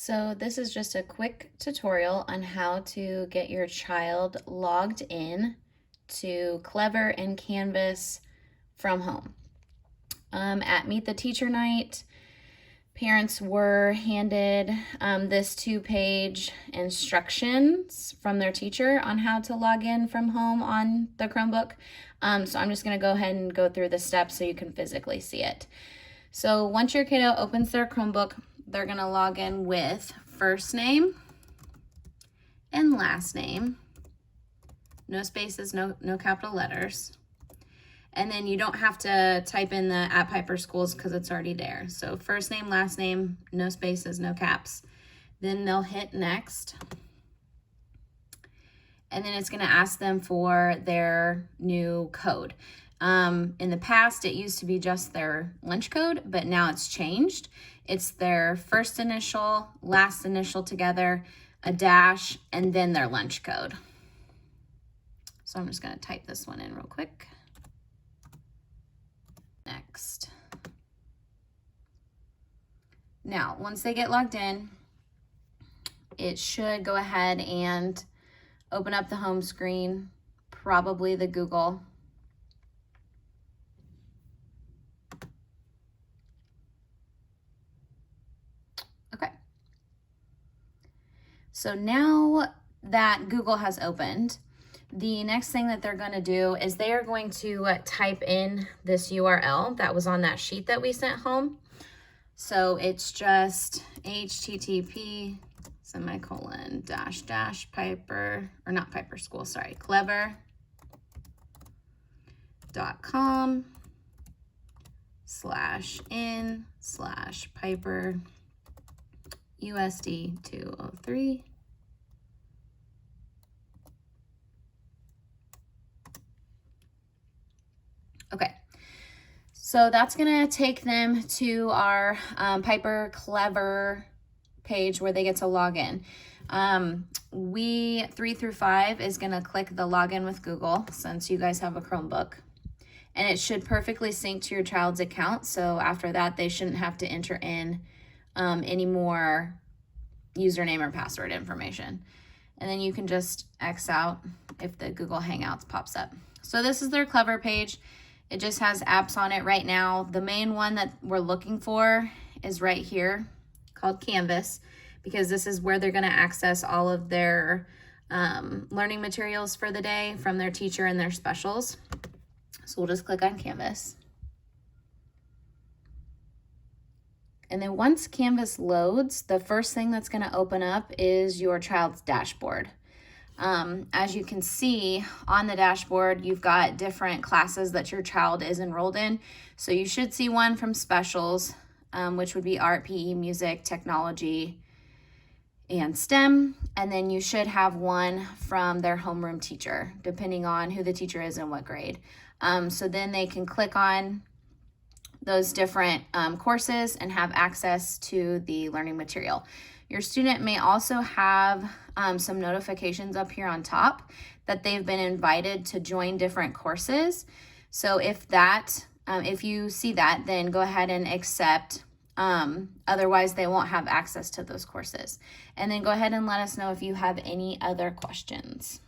So this is just a quick tutorial on how to get your child logged in to Clever and Canvas from home. At Meet the Teacher Night, parents were handed this 2-page instructions from their teacher on how to log in from home on the Chromebook. So I'm just going to go ahead and go through the steps so you can physically see it. So once your kiddo opens their Chromebook, they're going to log in with first name and last name, no spaces, no capital letters. And then you don't have to type in the at Piper Schools because it's already there. So first name, last name, no spaces, no caps. Then they'll hit next. And then it's going to ask them for their new code. In the past, it used to be just their lunch code, but now it's changed. It's their first initial, last initial together, a dash, and then their lunch code. So I'm just going to type this one in real quick. Next. Now, once they get logged in, it should go ahead and open up the home screen, probably the Google. Okay. So now that Google has opened, the next thing that they're going to do is they are going to type in this URL that was on that sheet that we sent home. So it's just http / Piper, or not Piper School, sorry, clever.com/in/Piper USD 203. Okay, so that's gonna take them to our Piper Clever page where they get to log in. 3 through 5 is gonna click the login with Google since you guys have a Chromebook. And it should perfectly sync to your child's account. So after that, they shouldn't have to enter in any more username or password information. And then you can just X out if the Google Hangouts pops up. So this is their Clever page. It just has apps on it right now. The main one that we're looking for is right here called Canvas, because this is where they're going to access all of their learning materials for the day from their teacher and their specials. So we'll just click on Canvas. And then once Canvas loads, the first thing that's going to open up is your child's dashboard. As you can see on the dashboard, you've got different classes that your child is enrolled in. So you should see one from specials, which would be art, PE, music, technology, and STEM. And then you should have one from their homeroom teacher, depending on who the teacher is and what grade. So then they can click on those different courses and have access to the learning material. Your student may also have some notifications up here on top that they've been invited to join different courses. So if you see that, then go ahead and accept. Otherwise, they won't have access to those courses. And then go ahead and let us know if you have any other questions.